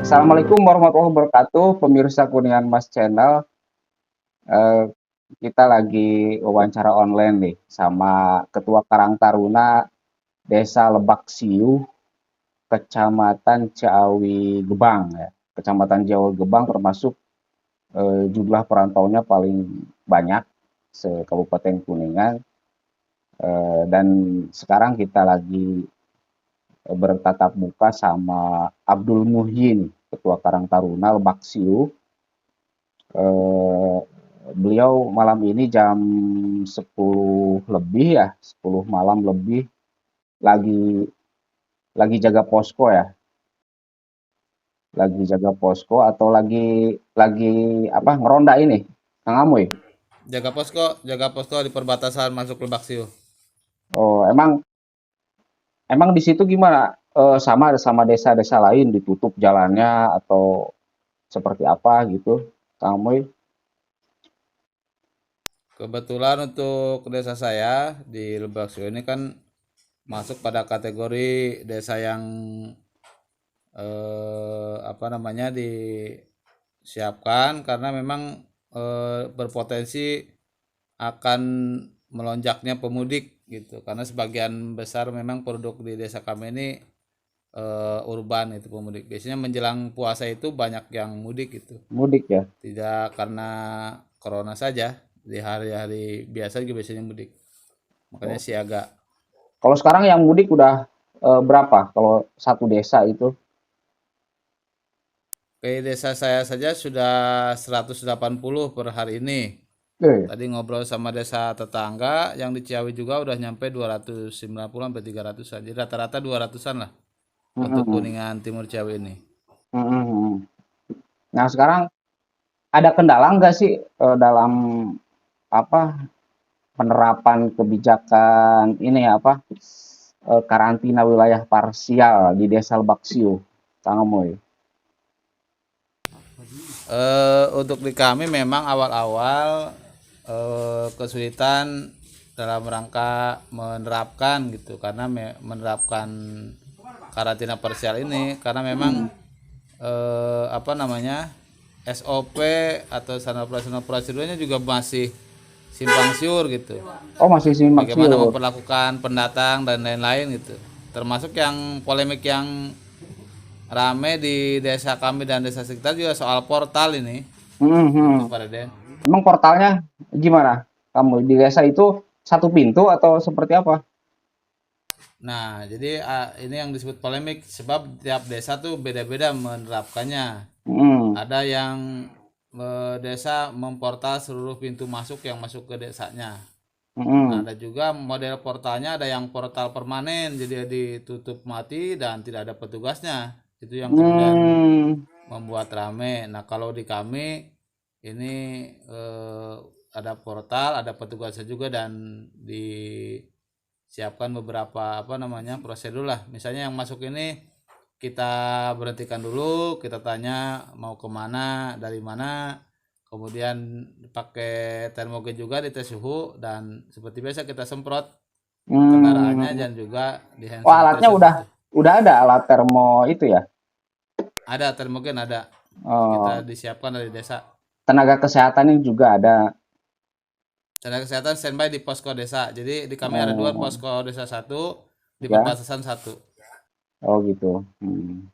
Assalamualaikum warahmatullahi wabarakatuh, pemirsa Kuningan Mas Channel. Eh, Kita lagi wawancara online nih sama Ketua Karang Taruna Desa Lebak Siu, Kecamatan Ciawi Gebang ya. Kecamatan Ciawi Gebang termasuk jumlah perantaunya paling banyak se-Kabupaten Kuningan. Dan sekarang kita lagi bertatap muka sama Abdul Muhyin, Ketua Karang Taruna Lebak Siu. Eh, Beliau malam ini jam 10 lebih ya, 10 malam lebih lagi lagi jaga posko ya, lagi jaga posko atau lagi apa ngeronda ini, Kang Amoy. Jaga posko di perbatasan masuk Lebak Siu. Oh, emang di situ gimana? Sama sama desa-desa lain ditutup jalannya atau seperti apa gitu, Kang Amoy? Kebetulan untuk desa saya di Lebak Siu ini kan masuk pada kategori desa yang apa namanya disiapkan karena memang berpotensi akan melonjaknya pemudik gitu. Karena sebagian besar memang penduduk di desa kami ini urban itu pemudik. Biasanya menjelang puasa itu banyak yang mudik gitu. Mudik ya. Tidak karena corona saja, di hari-hari biasa juga biasanya mudik. Makanya Oh. siaga. Kalau sekarang yang mudik udah berapa? Kalau satu desa itu? Ke desa saya saja sudah 180 per hari ini. Eh, Tadi ngobrol sama desa tetangga yang di Ciawi juga udah nyampe 290 sampai 300-an. Jadi rata-rata 200-an lah untuk mm-mm, Kuningan Timur Ciawi ini. mm-mm. Nah sekarang ada kendala nggak sih dalam apa penerapan kebijakan ini ya, apa karantina wilayah parsial di Desa Lebak Siu, Kang Amoy? Untuk di kami memang awal-awal kesulitan dalam rangka menerapkan gitu karena menerapkan karantina parsial ini karena memang Mm. apa namanya SOP atau standar operasional prosedurnya juga masih simpang siur gitu. Oh masih simak Bagaimana siur. memperlakukan pendatang dan lain-lain gitu. Termasuk yang polemik yang rame di desa kami dan desa sekitar juga soal portal ini. Itu Mhm. Pak Raden. Emang portalnya gimana? Kamu di desa itu satu pintu atau seperti apa? Nah, jadi ini yang disebut polemik sebab tiap desa tuh beda-beda menerapkannya. Mm. Ada yang desa memportal seluruh pintu masuk yang masuk ke desanya. Nah, Mm. ada juga model portalnya ada yang portal permanen, jadi ditutup mati dan tidak ada petugasnya. Itu yang kemudian Mm. membuat rame. Nah, kalau di kami ini ada portal, ada petugasnya juga dan disiapkan beberapa apa namanya prosedur lah. Misalnya yang masuk ini kita berhentikan dulu, kita tanya mau kemana, dari mana, kemudian pakai termogen juga dites suhu dan seperti biasa kita semprot kendaraannya Mm. dan juga di hand Oh alatnya sanitizer gitu. udah ada alat termo itu ya. Ada termogen ada kita Oh, disiapkan dari desa. tenaga kesehatannya juga ada. Tenaga kesehatan standby di posko desa. Jadi di kami ada dua Oh, posko desa satu, di ya. perbatasan satu. Oh gitu. Hmm.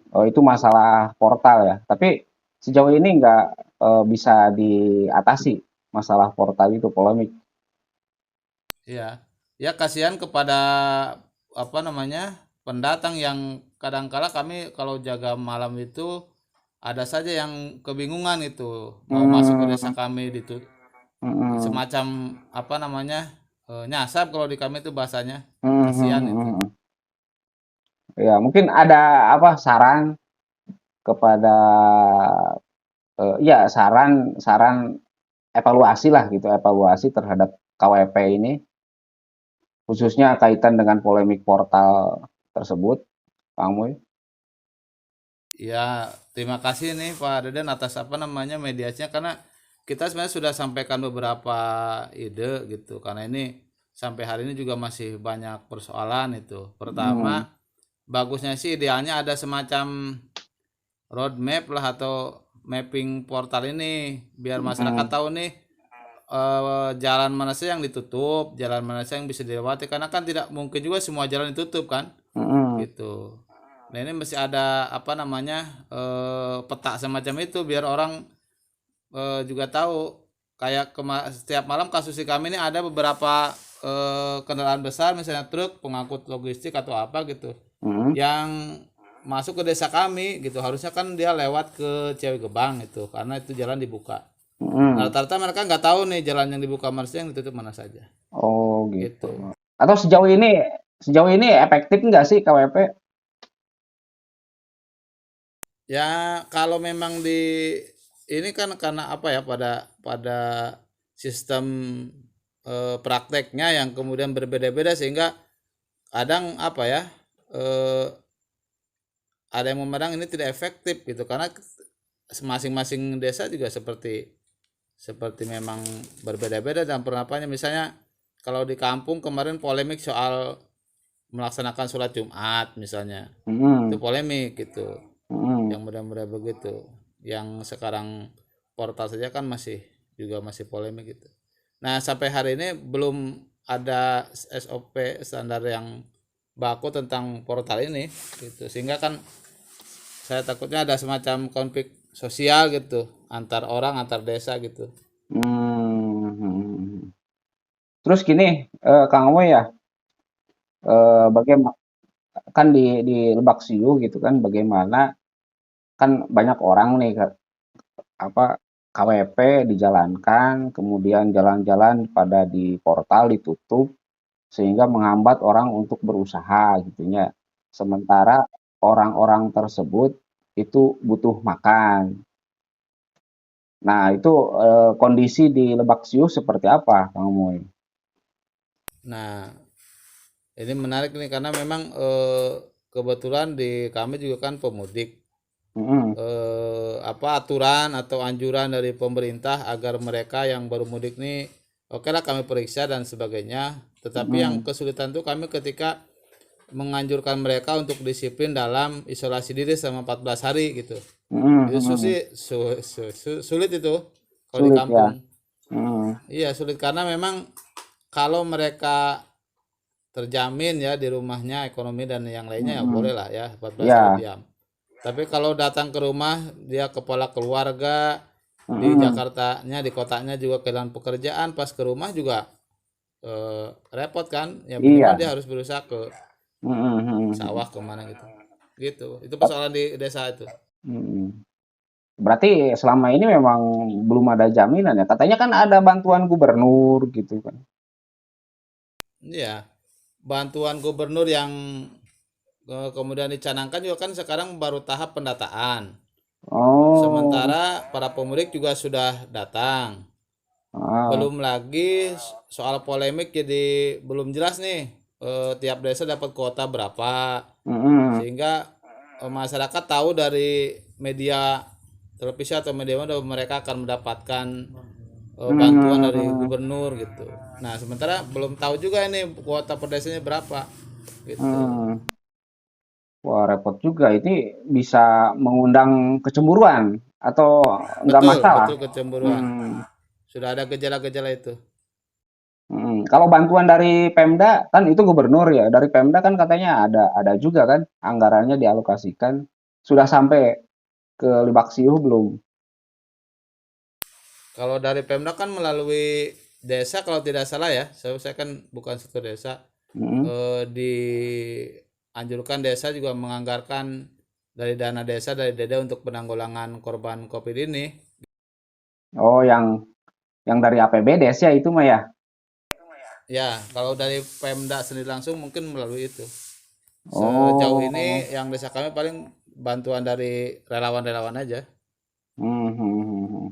Oh itu masalah portal ya. Tapi sejauh ini nggak bisa diatasi masalah portal itu polemik. Ya, ya kasihan kepada apa namanya pendatang yang kadangkala kami kalau jaga malam itu ada saja yang kebingungan itu mau masuk ke desa Hmm, kami itu hmm, semacam apa namanya nyasap kalau di kami itu bahasanya hmm, kasihan hmm, itu. hmm. Ya mungkin ada apa saran kepada ya saran saran evaluasi lah gitu, evaluasi terhadap KWP ini khususnya kaitan dengan polemik portal tersebut, Kang Moy. Ya, terima kasih nih Pak Deden atas apa namanya mediasinya karena kita sebenarnya sudah sampaikan beberapa ide gitu karena ini sampai hari ini juga masih banyak persoalan itu. Hmm, Pertama, bagusnya sih idealnya ada semacam roadmap lah atau mapping portal ini biar masyarakat Mm-mm. tahu nih jalan mana sih yang ditutup, jalan mana sih yang bisa dilewati karena kan tidak mungkin juga semua jalan ditutup kan Mm-mm. gitu. Nah ini mesti ada apa namanya peta semacam itu biar orang juga tahu kayak setiap malam kasus di kami ini ada beberapa kendaraan besar misalnya truk pengangkut logistik atau apa gitu Mm-mm. yang masuk ke desa kami gitu harusnya kan dia lewat ke Ciawi Gebang itu karena itu jalan dibuka. Nah, Mm-mm. rata-rata mereka nggak tahu nih jalan yang dibuka mana sih yang ditutup mana saja Oh gitu. gitu. Atau sejauh ini efektif nggak sih KWP? Ya kalau memang ini kan karena apa ya pada pada sistem prakteknya yang kemudian berbeda-beda sehingga kadang apa ya eh, ada yang memandang ini tidak efektif gitu karena masing-masing desa juga seperti seperti memang berbeda-beda dalam penerapannya misalnya kalau di kampung kemarin polemik soal melaksanakan sholat Jumat misalnya itu Mm-mm. polemik gitu Mm-mm. yang mudah-mudahan begitu yang sekarang portal saja kan masih polemik gitu. Nah sampai hari ini belum ada SOP standar yang baku tentang portal ini gitu sehingga kan saya takutnya ada semacam konflik sosial gitu antar orang antar desa gitu. Hmm. Terus gini, Kang Owe ya, bagaimana kan di Lebak Siu gitu kan, bagaimana kan banyak orang nih apa KWP dijalankan, kemudian jalan-jalan pada di portal ditutup sehingga menghambat orang untuk berusaha gitunya. Sementara orang-orang tersebut itu butuh makan. Nah, itu kondisi di Lebak Siu seperti apa, Kang Moy? Nah ini menarik nih karena memang kebetulan di kami juga kan pemudik Mm-mm. apa aturan atau anjuran dari pemerintah agar mereka yang baru mudik nih oke lah kami periksa dan sebagainya tetapi yang Mm-mm. kesulitan tuh kami ketika menganjurkan mereka untuk disiplin dalam isolasi diri selama 14 hari gitu Mm-mm. itu Mm-mm. sulit itu kalau di Sulit ya. kampung Mm. iya sulit karena memang kalau mereka terjamin ya di rumahnya ekonomi dan yang lainnya ya boleh Mm-mm. lah ya 14 hari Ya. diam. Tapi kalau datang ke rumah dia kepala keluarga di Mm-mm. Jakartanya di kotanya juga kehilangan pekerjaan pas ke rumah juga repot kan ya minimal Iya. dia harus berusaha ke Mm-mm. Mm-mm. sawah kemana gitu gitu itu persoalan di desa itu. Mm-mm. Berarti selama ini memang belum ada jaminan ya. Katanya kan ada bantuan gubernur gitu kan. Iya bantuan gubernur yang kemudian dicanangkan juga kan sekarang baru tahap pendataan Oh. sementara para pemudik juga sudah datang. Ah. Belum lagi soal polemik jadi belum jelas nih tiap desa dapat kuota berapa Mm-mm. sehingga masyarakat tahu dari media televisi atau media mana mereka akan mendapatkan bantuan dari Mm-mm. gubernur gitu. Nah sementara belum tahu juga ini kuota per desanya berapa gitu. Mm. Wah, repot juga. Ini bisa mengundang kecemburuan atau nggak Betul masalah? betul kecemburuan. Hmm. Sudah ada gejala-gejala itu. Kalau bantuan dari Pemda kan itu gubernur ya. Dari Pemda kan katanya ada juga kan anggarannya dialokasikan. Sudah sampai ke Lebak Siu belum? Kalau dari Pemda kan melalui desa kalau tidak salah ya. Saya kan bukan satu desa. Mm. Dianjurkan desa juga menganggarkan dari dana desa dari deda untuk penanggulangan korban COVID ini. Oh, yang dari APBDes ya itu mah ya. Ya, kalau dari Pemda sendiri langsung mungkin melalui itu. Sejauh Oh. ini yang desa kami paling bantuan dari relawan-relawan aja. Hmm, hmm, hmm, hmm.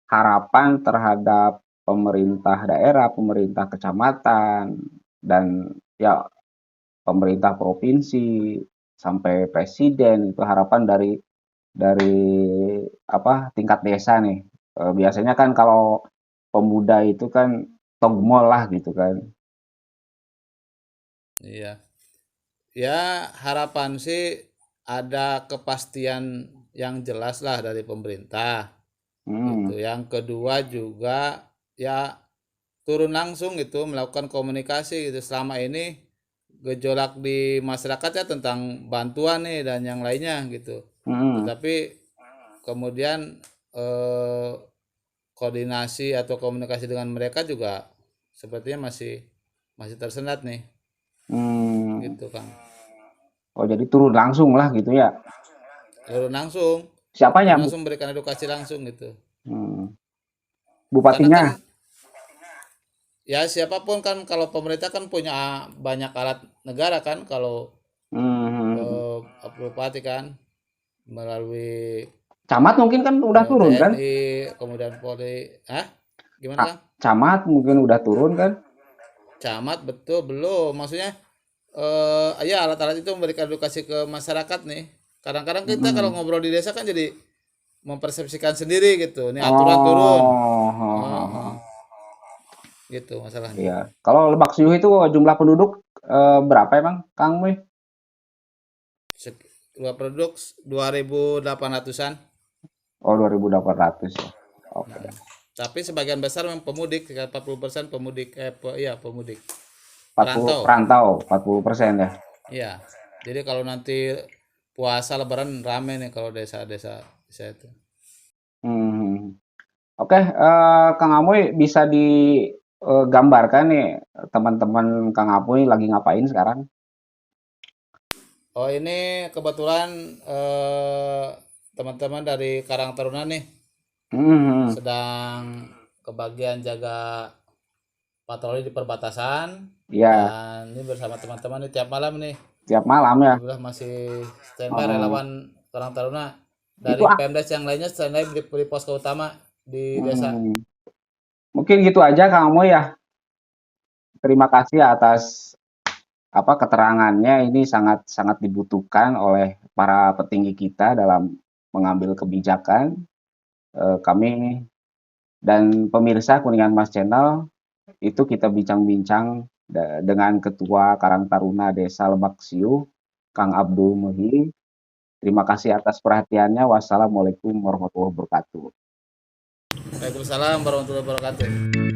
Harapan terhadap pemerintah daerah, pemerintah kecamatan, dan ya pemerintah provinsi sampai presiden itu harapan dari apa tingkat desa nih. Biasanya kan kalau pemuda itu kan togmol lah gitu kan. Iya. Ya, harapan sih ada kepastian yang jelas lah dari pemerintah gitu. Hmm. Yang kedua juga ya turun langsung gitu melakukan komunikasi gitu. Selama ini gejolak di masyarakat ya tentang bantuan nih dan yang lainnya gitu. Hmm. Tetapi kemudian eh, koordinasi atau komunikasi dengan mereka juga sepertinya masih masih tersendat nih Hmm. gitu Kang. Oh, jadi turun langsung lah gitu ya. Turun langsung, Siapanya, turun Bu? langsung berikan edukasi langsung gitu. Hmm. Karena kan Bupatinya? ya siapapun kan kalau pemerintah kan punya banyak alat negara kan kalau Hmm. bupati kan melalui Camat mungkin kan udah turun kan? TNI kemudian Polri. Hah? Gimana Kang? Camat mungkin udah turun kan? Camat betul belum, maksudnya ya alat-alat itu memberikan edukasi ke masyarakat nih. Kadang-kadang kita kalau Hmm. ngobrol di desa kan jadi mempersepsikan sendiri gitu, ini aturan turun. Heeh, Oh, gitu masalahnya. iya. Kalau Lebak Siuh itu jumlah penduduk berapa emang, Kang Muy? Dua produk 2.800-an. Oh, 2.800 ya. Oke. Tapi sebagian besar memang pemudik, sekitar 40% pemudik, iya pemudik, 40 perantau. perantau, 40% ya. Iya. Jadi kalau nanti puasa Lebaran rame nih kalau desa-desa desa itu. Hmm. Oke, Kang Amoy bisa digambarkan nih teman-teman Kang Amoy lagi ngapain sekarang? Oh ini kebetulan teman-teman dari Karang Taruna nih Hmm. sedang kebagian jaga patroli di perbatasan Ya, dan ini bersama teman-teman nih tiap malam nih. tiap malam ya. Alhamdulillah masih standby Oh, relawan Karang Taruna itu dari Pemdes yang lainnya standby di posko utama di desa. hmm, mungkin gitu aja Kang Amoy ya. Terima kasih atas apa keterangannya. Ini sangat sangat dibutuhkan oleh para petinggi kita dalam mengambil kebijakan. Kami dan pemirsa Kuningan Mas Channel itu kita bincang-bincang dengan Ketua Karang Taruna Desa Lebak Siu, Kang Abdul Muhi. Terima kasih atas perhatiannya. Wassalamualaikum warahmatullahi wabarakatuh. Waalaikumsalam warahmatullahi wabarakatuh.